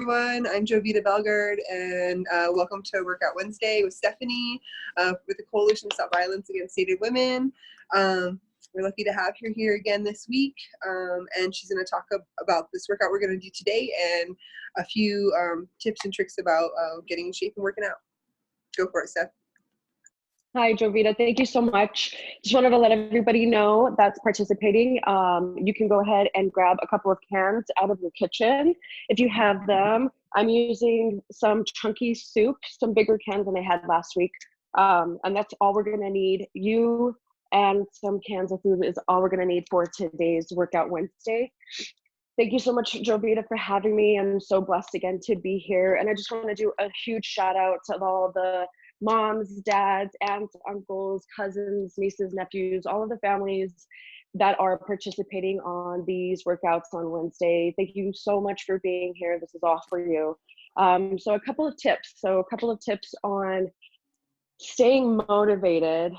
Everyone, I'm Jovita Belgard, and welcome to Workout Wednesday with Stephanie with the Coalition to Stop Violence Against Native Women. We're lucky to have her here again this week, and she's going to talk about this workout we're going to do today and a few tips and tricks about getting in shape and working out. Go for it, Steph. Hi, Jovita. Thank you so much. Just wanted to let everybody know that's participating. You can go ahead and grab a couple of cans out of your kitchen if you have them. I'm using some chunky soup, some bigger cans than I had last week. And that's all we're going to need. You and some cans of food is all we're going to need for today's Workout Wednesday. Thank you so much, Jovita, for having me. I'm so blessed again to be here. And I just want to do a huge shout out to all the moms, dads, aunts, uncles, cousins, nieces, nephews, all of the families that are participating on these workouts on Wednesday. Thank you so much for being here. This is all for you. So a couple of tips. On staying motivated.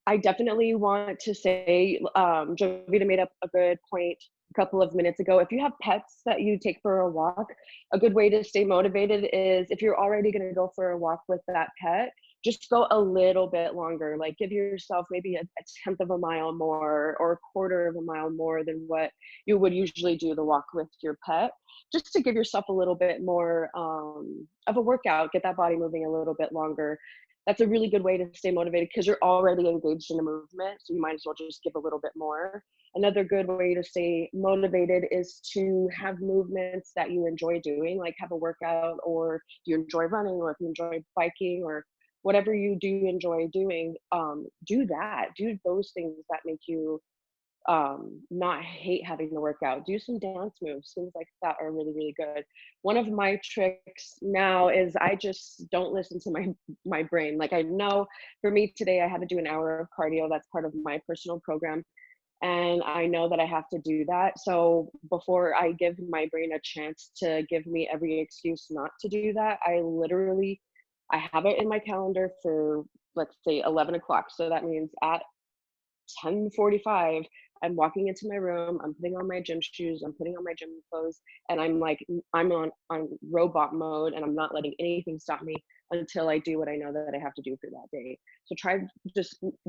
I definitely want to say, Jovita made up a good point a couple of minutes ago. If you have pets that you take for a walk, a good way to stay motivated is if you're already going to go for a walk with that pet, just go a little bit longer. Like give yourself maybe a tenth of a mile more or a quarter of a mile more than what you would usually do the walk with your pet, just to give yourself a little bit more of a workout, get that body moving a little bit longer. That's a really good way to stay motivated because you're already engaged in the movement. So you might as well just give a little bit more. Another good way to stay motivated is to have movements that you enjoy doing, like have a workout, or if you enjoy running, or if you enjoy biking, or whatever you do enjoy doing, do that. Do those things that make you not hate having to work out. Do some dance moves, things like that are really, really good. One of my tricks now is I just don't listen to my brain. Like I know for me today, I had to do an hour of cardio. That's part of my personal program. And I know that I have to do that. So before I give my brain a chance to give me every excuse not to do that, I have it in my calendar for, let's say, 11 o'clock. So that means at 10:45, I'm walking into my room, I'm putting on my gym shoes, I'm putting on my gym clothes, and I'm on robot mode, and I'm not letting anything stop me until I do what I know that I have to do for that day. So try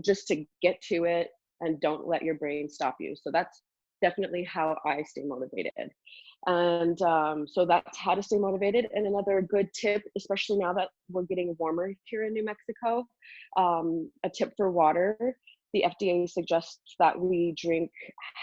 just to get to it and don't let your brain stop you. So that's definitely how I stay motivated. And so that's how to stay motivated. And another good tip, especially now that we're getting warmer here in New Mexico, a tip for water. The FDA suggests that we drink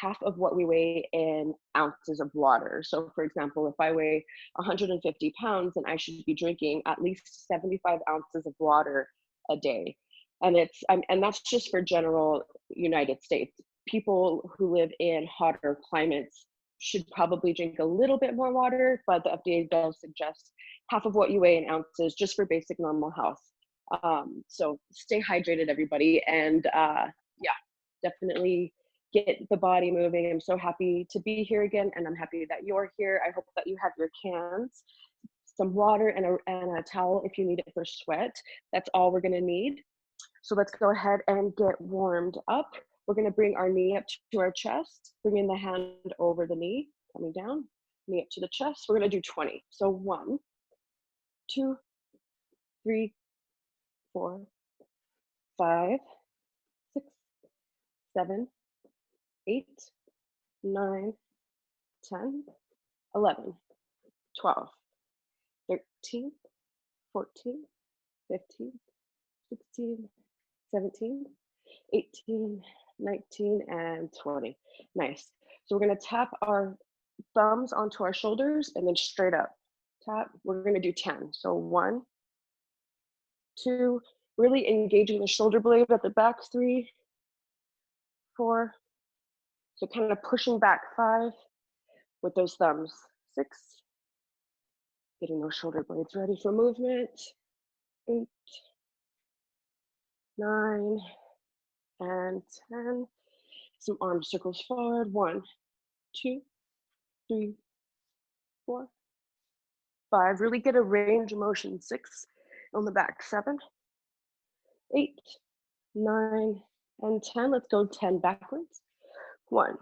half of what we weigh in ounces of water. So for example, if I weigh 150 pounds, then I should be drinking at least 75 ounces of water a day. And that's just for general United States. People who live in hotter climates should probably drink a little bit more water, but the FDA does suggest half of what you weigh in ounces just for basic normal health. So stay hydrated, everybody, and definitely get the body moving. I'm so happy to be here again, and I'm happy that you're here. I hope that you have your cans, some water, and a towel if you need it for sweat. That's all we're gonna need. So let's go ahead and get warmed up. We're gonna bring our knee up to our chest, bringing the hand over the knee, coming down, knee up to the chest. We're gonna do 20. So 1, 2, 3, 4, 5, 6, 7, 8, 9, 10, 11, 12, 13, 14, 15, 16, 17, 18, 19, and 20. Nice. So we're going to tap our thumbs onto our shoulders and then straight up. Tap. We're going to do 10. So 1, 2, really engaging the shoulder blade at the back. 3, 4. So kind of pushing back. 5 with those thumbs. 6. Getting those shoulder blades ready for movement. 8, 9, and 10. Some arm circles forward. 1, 2, 3, 4, 5. Really get a range of motion. 6 on the back. 7, 8, 9, and 10. Let's go 10 backwards. 1,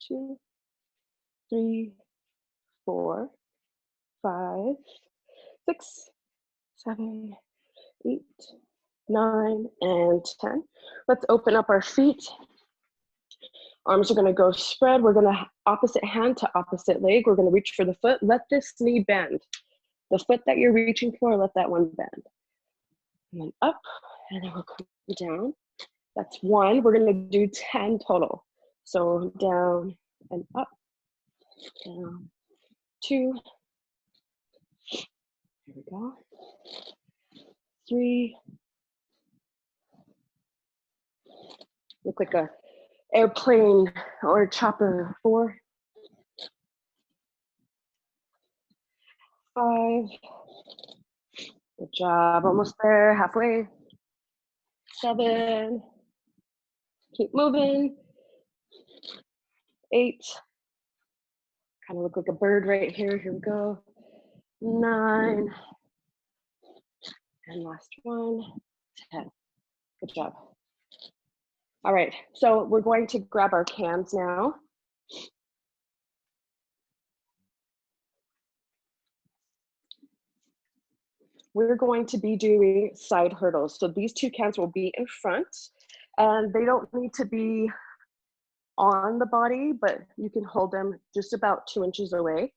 2, 3, 4, 5, 6, 7, 8, 9, and 10. Let's open up our feet. Arms are gonna go spread. We're gonna opposite hand to opposite leg. We're gonna reach for the foot. Let this knee bend. The foot that you're reaching for, let that one bend. And then up, and then we'll come down. That's 1. We're gonna do 10 total. So down and up, down, 2. Here we go. 3. Look like a airplane or a chopper. 4. 5. Good job. Almost there. Halfway. 7. Keep moving. 8. Kind of look like a bird right here. Here we go. 9. And last one. 10. Good job. All right. So we're going to grab our cans now. We're going to be doing side hurdles. So these 2 cans will be in front, and they don't need to be on the body, but you can hold them just about 2 inches away.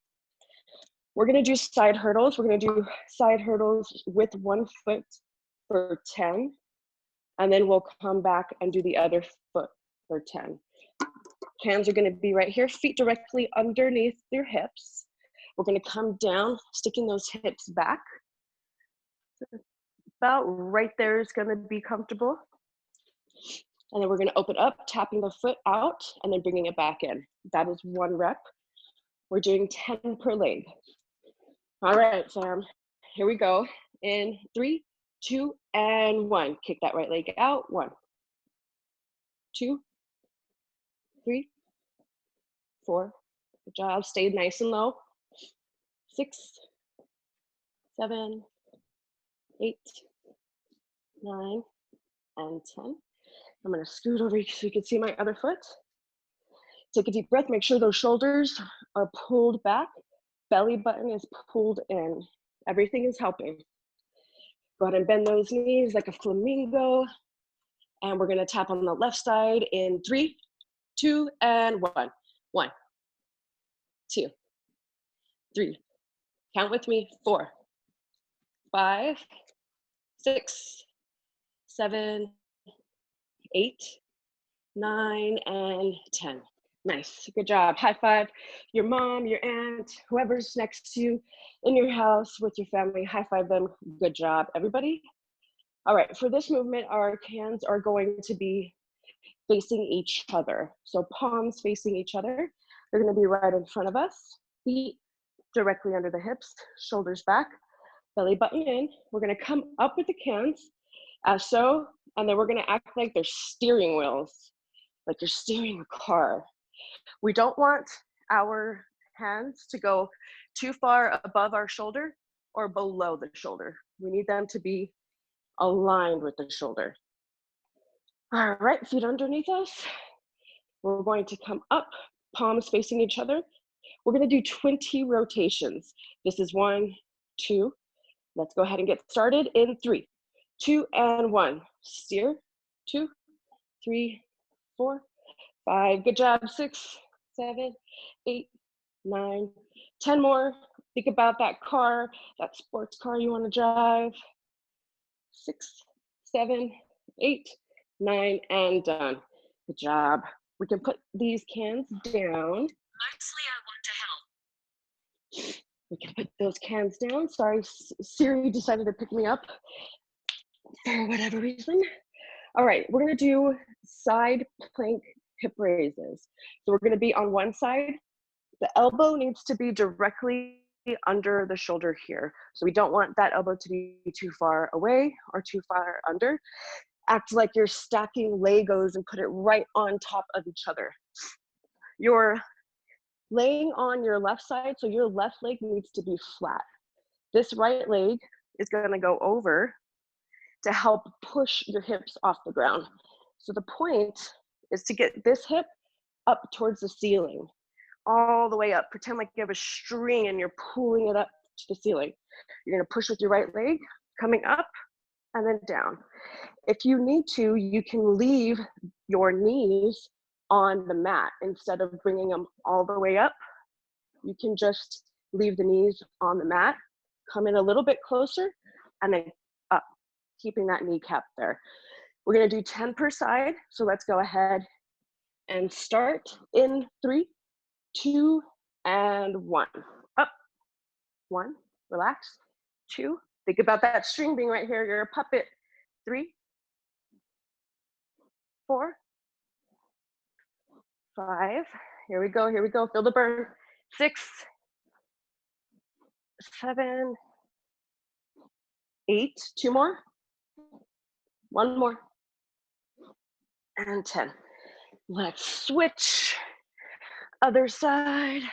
We're gonna do side hurdles. We're gonna do side hurdles with 1 foot for 10, and then we'll come back and do the other foot for 10. Hands are gonna be right here, feet directly underneath your hips. We're gonna come down, sticking those hips back. About right there is gonna be comfortable. And then we're gonna open up, tapping the foot out and then bringing it back in. That is 1 rep. We're doing 10 per leg. All right, fam, here we go. In 3, 2, and 1. Kick that right leg out. 1, 2, 3, 4. Good job, stay nice and low. 6, 7, 8, 9, and 10. I'm gonna scoot over so you can see my other foot. Take a deep breath, make sure those shoulders are pulled back, belly button is pulled in. Everything is helping. Go ahead and bend those knees like a flamingo. And we're gonna tap on the left side in 3, 2, and 1. 1, 2, 3. Count with me. 4, 5, 6, 7, 8, 9, and 10. Nice, good job. High five your mom, your aunt, whoever's next to you in your house with your family. High five them. Good job, everybody. All right, for this movement, our hands are going to be facing each other. So palms facing each other. They're gonna be right in front of us. Feet directly under the hips, shoulders back, belly button in. We're gonna come up with the cans, as so, and then we're gonna act like they're steering wheels, like you're steering a car. We don't want our hands to go too far above our shoulder or below the shoulder. We need them to be aligned with the shoulder. All right, feet underneath us. We're going to come up, palms facing each other. We're gonna do 20 rotations. This is 1, 2. Let's go ahead and get started in 3, 2, and 1. Steer, 2, 3, 4, 5. Good job. 6, 7, 8, 9, 10 more. Think about that car, that sports car you want to drive. 6, 7, 8, 9, and done. Good job. We can put these cans down. Mostly I want to help. We can put those cans down. Sorry, Siri decided to pick me up for whatever reason. All right, we're gonna do side plank hip raises. So we're gonna be on one side. The elbow needs to be directly under the shoulder here. So we don't want that elbow to be too far away or too far under. Act like you're stacking Legos and put it right on top of each other. You're laying on your left side, so your left leg needs to be flat. This right leg is gonna go over to help push your hips off the ground. So the point is to get this hip up towards the ceiling. all the way up. Pretend like you have a string and you're pulling it up to the ceiling. You're gonna push with your right leg, coming up and then down. If you need to, you can leave your knees on the mat instead of bringing them all the way up. You can just leave the knees on the mat, come in a little bit closer, and then up, keeping that kneecap there. We're gonna do 10 per side, so let's go ahead and start in 3, 2, and 1. Up, 1, relax, 2, think about that string being right here, you're a puppet. 3, 4, 5, here we go, feel the burn. 6, 7, 8, 2 more, 1 more, and 10. Let's switch, other side.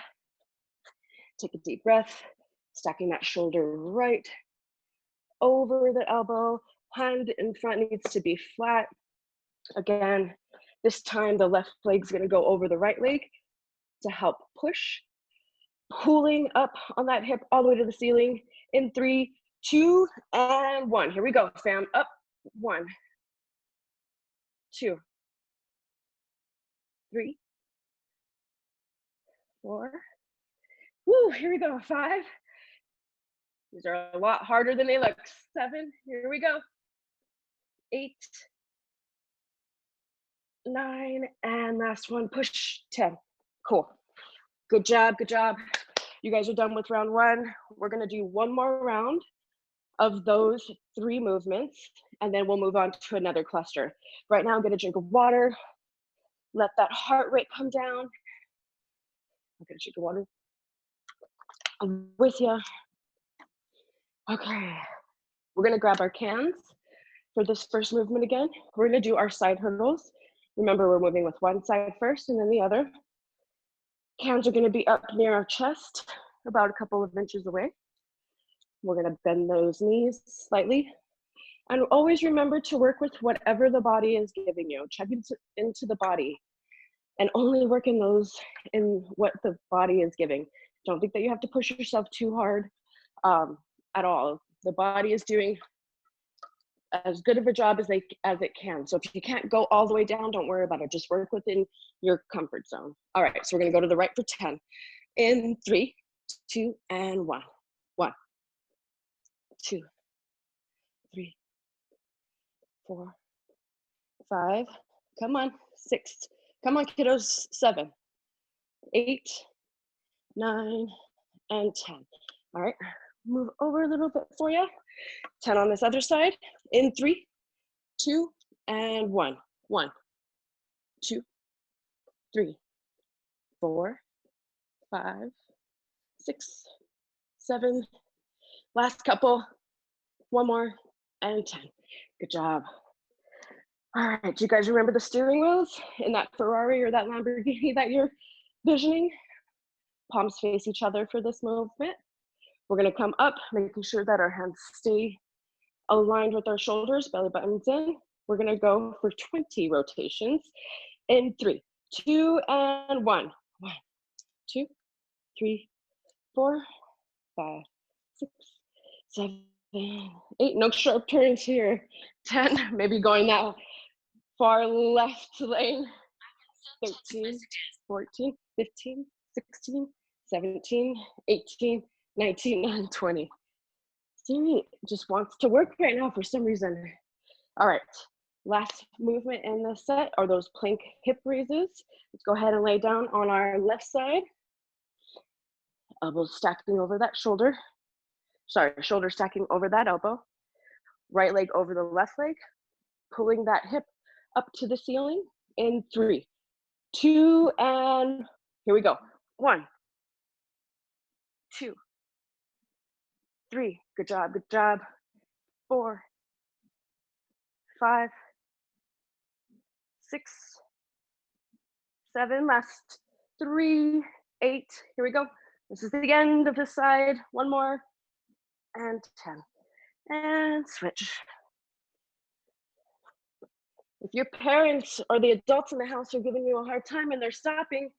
Take a deep breath, stacking that shoulder right over the elbow, hand in front needs to be flat. Again, this time the left leg's gonna go over the right leg to help push, pulling up on that hip all the way to the ceiling in 3, 2, and 1. Here we go, fam, up, 1, 2, 3, 4, woo, here we go, 5. These are a lot harder than they look. 7, here we go. 8, 9, and last one, push, 10. Cool, good job, good job. You guys are done with round 1. We're gonna do 1 more round of those 3 movements, and then we'll move on to another cluster. Right now, I'm gonna drink of water, let that heart rate come down. I'm gonna drink of water. I'm with you. Okay, we're gonna grab our cans for this first movement again. We're gonna do our side hurdles. Remember, we're moving with one side first and then the other. Cans are gonna be up near our chest, about a couple of inches away. We're gonna bend those knees slightly. And always remember to work with whatever the body is giving you. Check into the body and only work in those in what the body is giving. Don't think that you have to push yourself too hard at all. The body is doing as good of a job as it can. So if you can't go all the way down, don't worry about it. Just work within your comfort zone. All right, so we're gonna go to the right for 10. In 3, 2, and 1. 1, 2, 3, 4, 5, come on, 6, come on kiddos, 7, 8, 9, and 10. All right, move over a little bit for you. 10 on this other side. In 3, 2, and 1. 1, 2, 3, 4, 5, 6, 7. Last couple. 1 more, and 10. Good job. All right, do you guys remember the steering wheels in that Ferrari or that Lamborghini that you're visioning? Palms face each other for this movement. We're gonna come up, making sure that our hands stay aligned with our shoulders, belly buttons in. We're gonna go for 20 rotations in 3, 2, and 1. 1, 2, 3, 4, 5, 6, 7, 8. No sharp turns here. 10, maybe going that far left lane. 13, 14, 15, 16, 17, 18, 19, and 20. Siri just wants to work right now for some reason. All right, last movement in the set are those plank hip raises. Let's go ahead and lay down on our left side. Elbows stacking over that shoulder. Sorry, shoulder stacking over that elbow. Right leg over the left leg. Pulling that hip up to the ceiling in 3, 2, and here we go. 1, 2, 3. Good job, good job. 4, 5, 6, 7. Last 3, 8. Here we go. This is the end of this side. 1 more, and 10. And switch. If your parents or the adults in the house are giving you a hard time and they're stopping,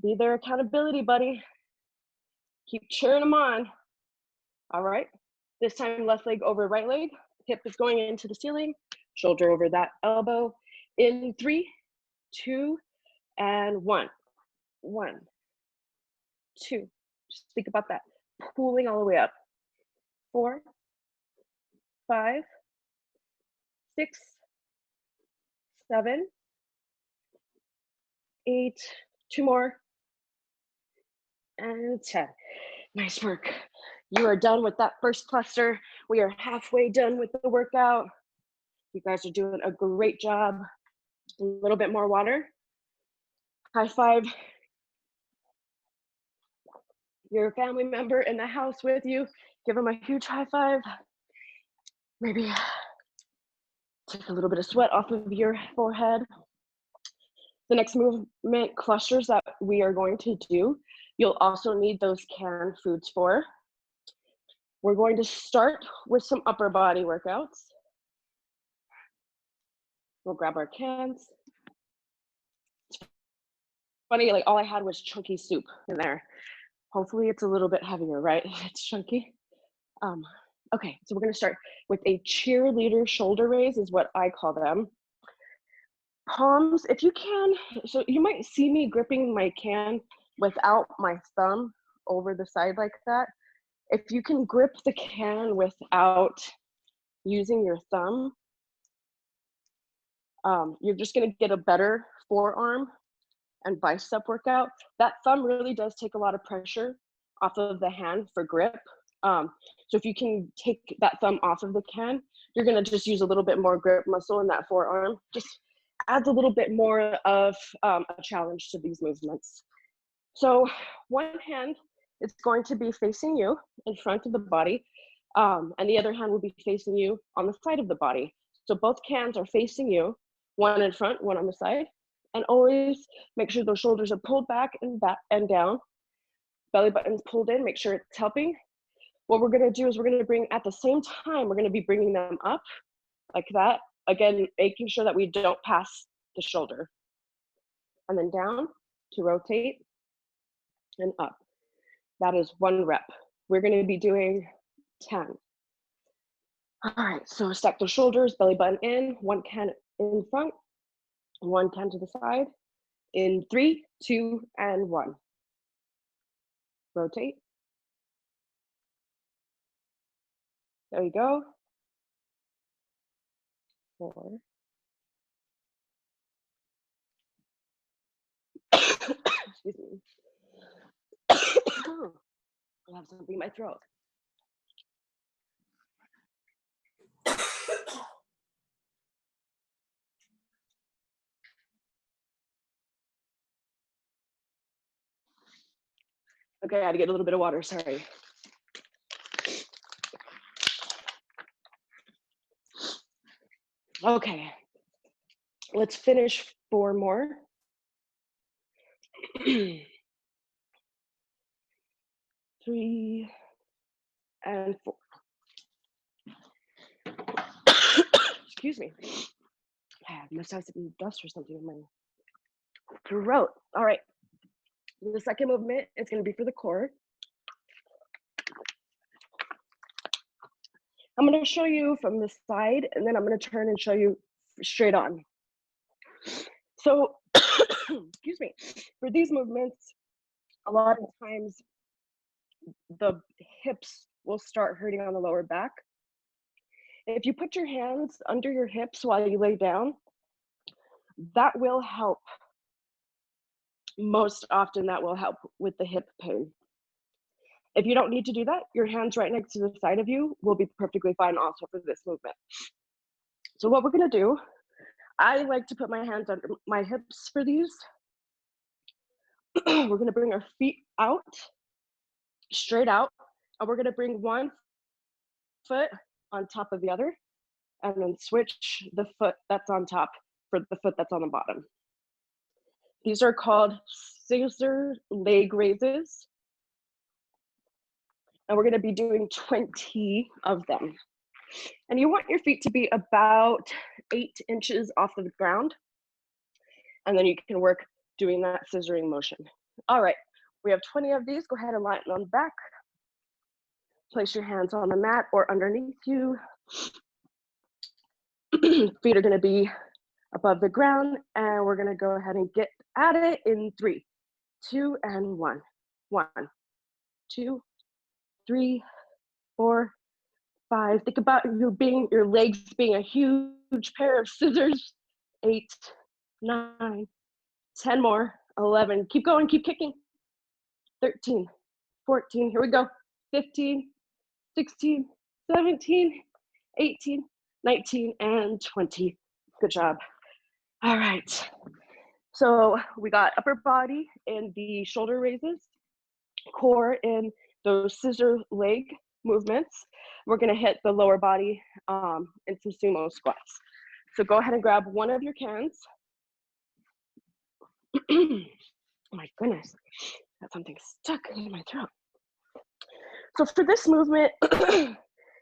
Be their accountability buddy. Keep cheering them on. All right. This time, left leg over right leg. Hip is going into the ceiling. Shoulder over that elbow. In 3, 2, and 1. 1, 2. Just think about that. Pulling all the way up. 4, 5, 6, 7, 8. 2 more. And 10. Nice work. You are done with that first cluster. We are halfway done with the workout. You guys are doing a great job. A little bit more water. High five your family member in the house with you. Give them a huge high five. Maybe take a little bit of sweat off of your forehead. The next movement clusters that we are going to do, you'll also need those canned foods for. We're going to start with some upper body workouts. We'll grab our cans. Funny, like all I had was chunky soup in there. Hopefully it's a little bit heavier, right? It's chunky. Okay, so we're gonna start with a cheerleader shoulder raise is what I call them. Palms, if you can, so you might see me gripping my can without my thumb over the side like that. If you can grip the can without using your thumb, you're just gonna get a better forearm and bicep workout. That thumb really does take a lot of pressure off of the hand for grip. So if you can take that thumb off of the can, you're gonna just use a little bit more grip muscle in that forearm. Just adds a little bit more of a challenge to these movements. So one hand is going to be facing you in front of the body, and the other hand will be facing you on the side of the body. So both cans are facing you, one in front, one on the side, and always make sure those shoulders are pulled back and down. Belly button's pulled in, make sure it's helping. What we're gonna do is we're gonna bring, at the same time, we're gonna be bringing them up like that. Again, making sure that we don't pass the shoulder. And then down to rotate and up. That is 1 rep. We're gonna be doing 10. All right, so stack those shoulders, belly button in, 1 can in front, 1 can to the side. In 3, 2, and 1. Rotate. There you go. 4. Excuse me. I have something in my throat. Okay, I had to get a little bit of water, sorry. Okay, let's finish 4 more. 3 and 4. Excuse me. I must have some dust or something in my throat. All right. The second movement is going to be for the core. I'm going to show you from the side, and then I'm going to turn and show you straight on. So, excuse me, for these movements, a lot of times the hips will start hurting on the lower back. If you put your hands under your hips while you lay down, that will help. Most often that will help with the hip pain. If you don't need to do that, your hands right next to the side of you will be perfectly fine also for this movement. So what we're gonna do, I like to put my hands under my hips for these. We're gonna bring our feet out, straight out, and we're gonna bring one foot on top of the other, and then switch the foot that's on top for the foot that's on the bottom. These are called scissor leg raises. And we're gonna be doing 20 of them. And you want your feet to be about 8 inches off of the ground. And then you can work doing that scissoring motion. All right, we have 20 of these. Go ahead and lie on the back. Place your hands on the mat or underneath you. Feet are gonna be above the ground, and we're gonna go ahead and get at it in 3, 2, and 1. 1, 2, 3, 4, 5. Think about your legs being a huge pair of scissors. 8, 9, 10 more. 11. Keep going, keep kicking. 13, 14. Here we go. 15, 16, 17, 18, 19, and 20. Good job. All right. So we got upper body in the shoulder raises, core in those scissor leg movements. We're gonna hit the lower body in some sumo squats. So go ahead and grab one of your cans. Oh my goodness, got something stuck in my throat. So for this movement,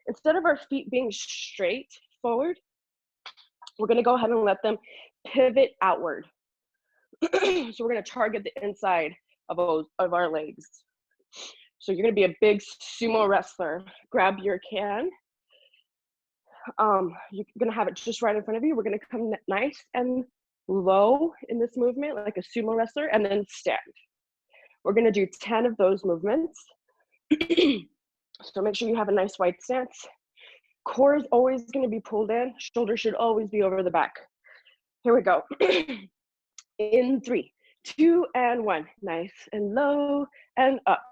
instead of our feet being straight forward, we're gonna go ahead and let them pivot outward. So we're gonna target the inside of our legs. So you're gonna be a big sumo wrestler. Grab your can. You're gonna have it just right in front of you. We're gonna come nice and low in this movement, like a sumo wrestler, and then stand. We're gonna do 10 of those movements. So make sure you have a nice wide stance. Core is always gonna be pulled in. Shoulders should always be over the back. Here we go. In 3, 2, and 1. Nice and low and up.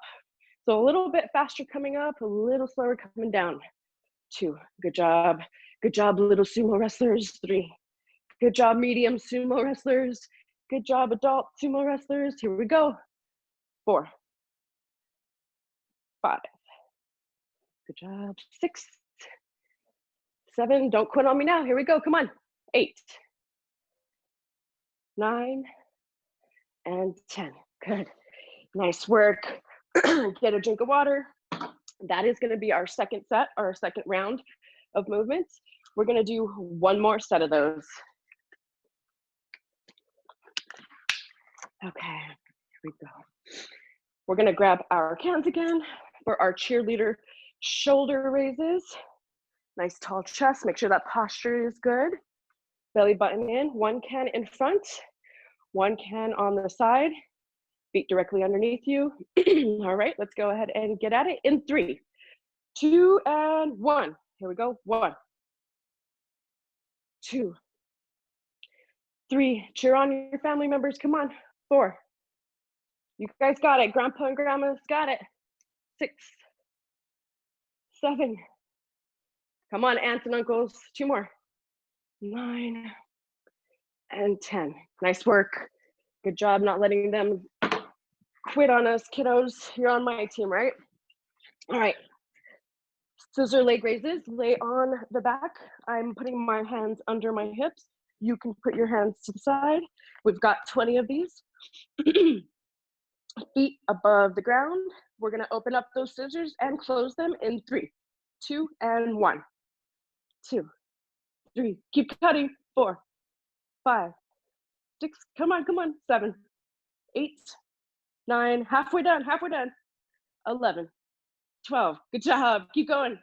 So a little bit faster coming up, a little slower coming down. 2, good job. Good job, little sumo wrestlers. 3, good job, medium sumo wrestlers. Good job, adult sumo wrestlers. Here we go. 4, 5, good job. 6, 7, don't quit on me now. Here we go, come on. 8, 9, and 10. Good, nice work. Get a drink of water. That is gonna be our second set, or our second round of movements. We're gonna do one more set of those. Okay, here we go. We're gonna grab our cans again for our cheerleader shoulder raises. Nice tall chest, make sure that posture is good. Belly button in, one can in front, one can on the side, feet directly underneath you. All right, let's go ahead and get at it in 3, 2, and 1. Here we go, 1, 2, 3, cheer on your family members, come on. 4, you guys got it, grandpa and grandma's got it. 6, 7, come on, aunts and uncles, 2 more. 9, and 10. Nice work. Good job not letting them quit on us, kiddos. You're on my team, right? All right. Scissor leg raises, lay on the back. I'm putting my hands under my hips. You can put your hands to the side. We've got 20 of these. Feet above the ground. We're gonna open up those scissors and close them in 3, 2, and 1. 2, 3, keep cutting. 4, 5, 6, come on, 7, 8, 9, halfway done. 11, 12, good job, keep going.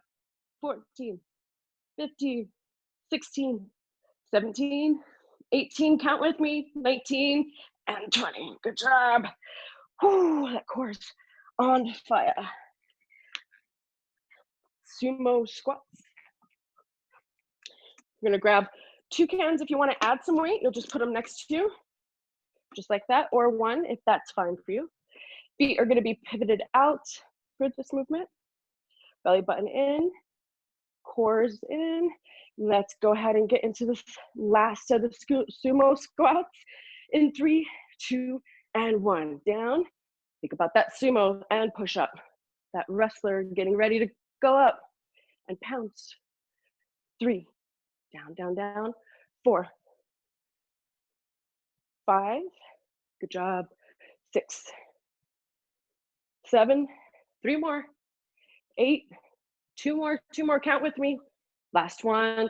14, 15, 16, 17, 18, count with me, 19, and 20, good job. Whew, that core's on fire. Sumo squats. You're gonna grab 2 cans. If you wanna add some weight, you'll just put them next to you, just like that, or 1 if that's fine for you. Feet are gonna be pivoted out for this movement. Belly button in, cores in. Let's go ahead and get into this last of the sumo squats in 3, 2, and 1. Down, think about that sumo and push up. That wrestler getting ready to go up and pounce. 3, down, down, down. 4, 5, good job. 6, 7, 3 more. 8, 2 more, count with me. Last one,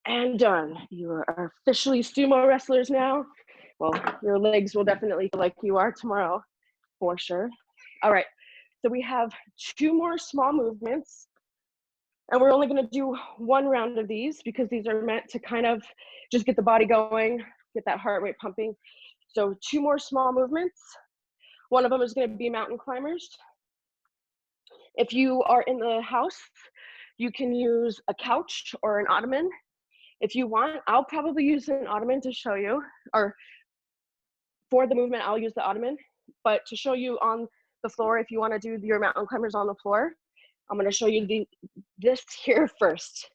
and done. You are officially sumo wrestlers now. Well, your legs will definitely feel like you are tomorrow. for sure. All right, so we have 2 more small movements, and we're only gonna do 1 round of these because these are meant to kind of just get the body going, get that heart rate pumping. So 2 more small movements. One of them is gonna be mountain climbers. If you are in the house, you can use a couch or an ottoman. If you want, I'll probably use an ottoman to show you, or for the movement, I'll use the ottoman, but to show you on the floor, if you wanna do your mountain climbers on the floor, I'm gonna show you this here first.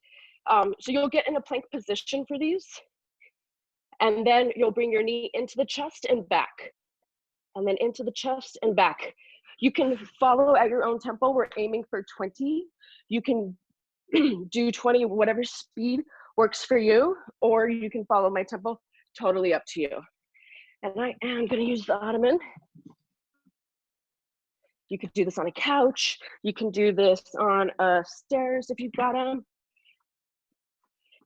So you'll get in a plank position for these, and then you'll bring your knee into the chest and back, and then into the chest and back. You can follow at your own tempo. We're aiming for 20. You can do 20, whatever speed works for you, or you can follow my tempo, totally up to you. And I am gonna use the ottoman. You could do this on a couch. You can do this on stairs if you've got them.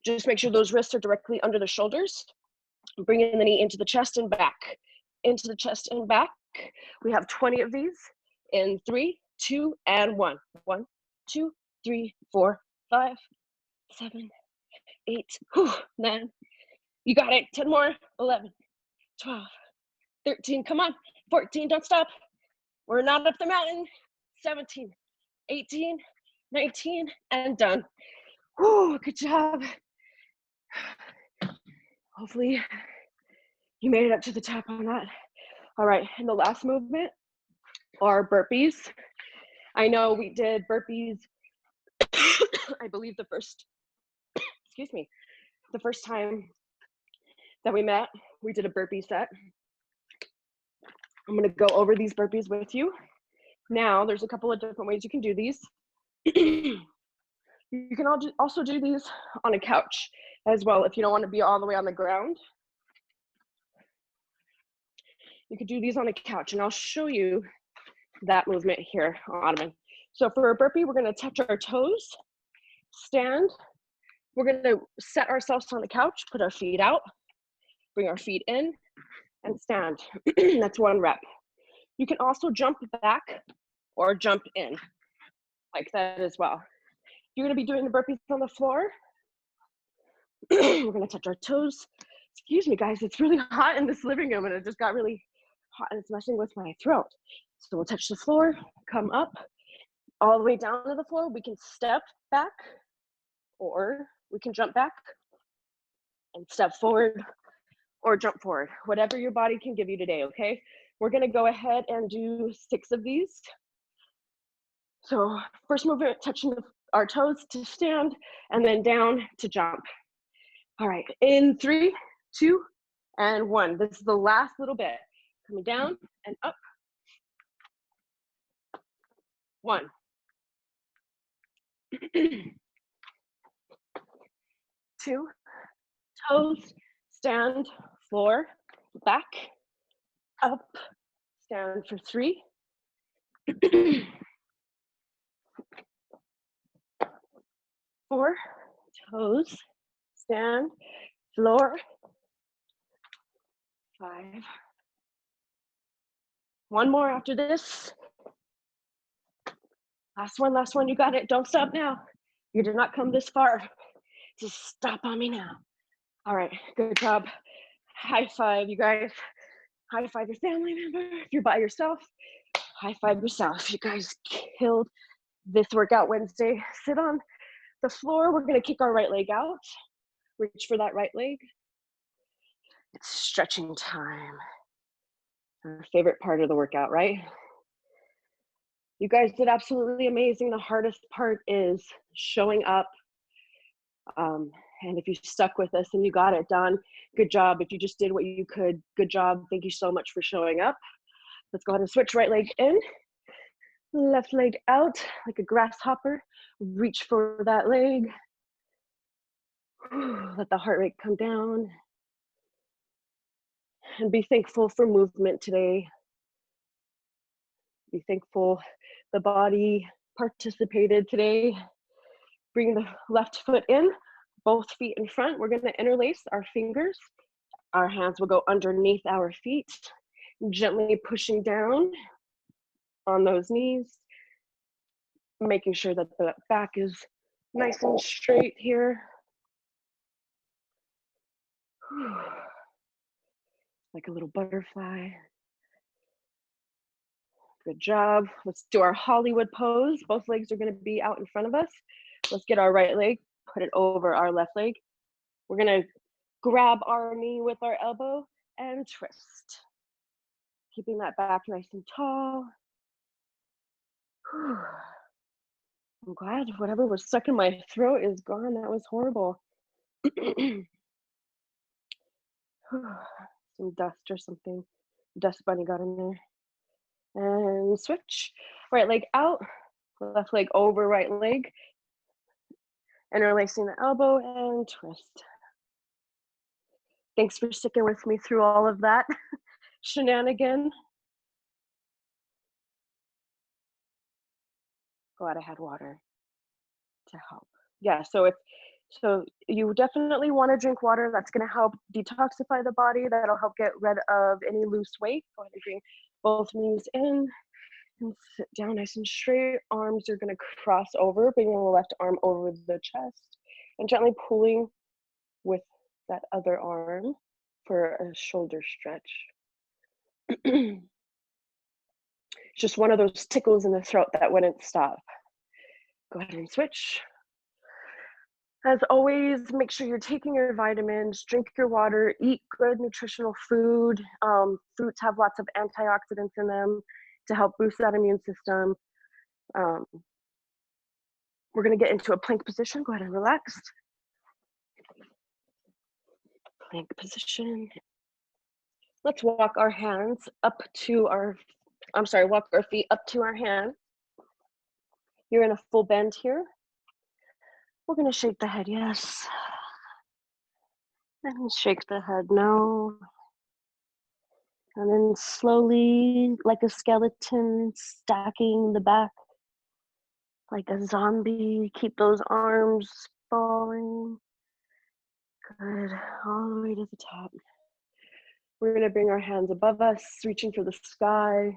Just make sure those wrists are directly under the shoulders. Bringing the knee into the chest and back. Into the chest and back. We have 20 of these in 3, 2, and 1. 1, 2, 3, 4, 5, 7, 8, 9. You got it. 10 more. 11, 12, 13. Come on. 14. Don't stop. We're not up the mountain. 17, 18, 19, and done. Whew, good job. Hopefully you made it up to the top on that. All right, and the last movement are burpees. I know we did burpees, I believe the first time that we met, we did a burpee set. I'm gonna go over these burpees with you. Now, there's a couple of different ways you can do these. You can also do these on a couch as well if you don't want to be all the way on the ground. You could do these on a couch, and I'll show you that movement here on ottoman. So for a burpee, we're gonna touch our toes, stand. We're gonna set ourselves on the couch, put our feet out, bring our feet in, and stand. That's 1 rep. You can also jump back or jump in like that as well. You're gonna be doing the burpees on the floor. We're gonna touch our toes. Excuse me, guys, it's really hot in this living room and it just got really hot and it's messing with my throat. So we'll touch the floor, come up, all the way down to the floor. We can step back or we can jump back and step forward or jump forward, whatever your body can give you today, okay? We're gonna go ahead and do 6 of these. So first movement, touching our toes to stand, and then down to jump. All right, in 3, 2, and 1. This is the last little bit. Coming down and up. 1. 2, toes, stand, floor, back, up, stand for 3. 4, toes, stand, floor, 5. 1 more after this. Last one, you got it. Don't stop now. You did not come this far to stop on me now. All right, good job. High five, you guys. High five your family member. If you're by yourself, high five yourself. You guys killed this workout Wednesday. Sit on the floor. We're gonna kick our right leg out. Reach for that right leg. It's stretching time. Our favorite part of the workout, right? You guys did absolutely amazing. The hardest part is showing up. And if you stuck with us and you got it done, good job. If you just did what you could, good job. Thank you so much for showing up. Let's go ahead and switch right leg in, left leg out like a grasshopper. Reach for that leg. Let the heart rate come down. And be thankful for movement today. Be thankful the body participated today. Bring the left foot in, both feet in front. We're gonna interlace our fingers. Our hands will go underneath our feet, gently pushing down. on those knees, making sure that the back is nice and straight here. Like a little butterfly. Good job. Let's do our Hollywood pose. Both legs are going to be out in front of us. Let's get our right leg, put it over our left leg. We're going to grab our knee with our elbow and twist. Keeping that back nice and tall. I'm glad whatever was stuck in my throat is gone. That was horrible. Some dust or something. Dust bunny got in there. And switch. Right leg out, left leg over right leg. Interlacing the elbow and twist. Thanks for sticking with me through all of that shenanigan. Glad I had water to help. Yeah, so you definitely want to drink water. That's going to help detoxify the body. That'll help get rid of any loose weight. Go ahead and bring both knees in and sit down nice and straight. Arms are going to cross over, bringing the left arm over the chest and gently pulling with that other arm for a shoulder stretch. It's just one of those tickles in the throat that wouldn't stop. Go ahead and switch. As always, make sure you're taking your vitamins, drink your water, eat good nutritional food. Fruits have lots of antioxidants in them to help boost that immune system. We're going to get into a plank position. Go ahead and relax. Plank position. Let's walk our hands up to our, walk our feet up to our hand. You're in a full bend here. We're going to shake the head, yes. And shake the head, no. And then slowly, like a skeleton, stacking the back. Like a zombie, keep those arms falling. Good, all the way to the top. We're gonna bring our hands above us, reaching for the sky,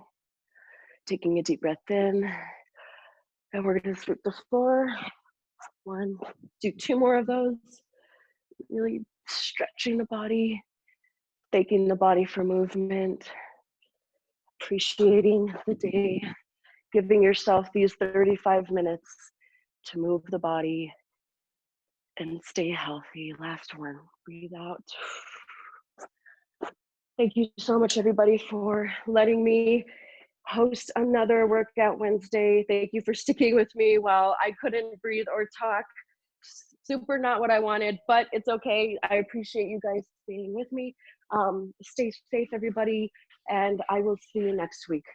taking a deep breath in. And we're gonna sweep the floor. One, do 2 more of those. Really stretching the body, thanking the body for movement, appreciating the day, giving yourself these 35 minutes to move the body and stay healthy. Last one, breathe out. Thank you so much, everybody, for letting me host another Workout Wednesday. Thank you for sticking with me while I couldn't breathe or talk. Super not what I wanted, but it's okay. I appreciate you guys staying with me. Stay safe, everybody, and I will see you next week.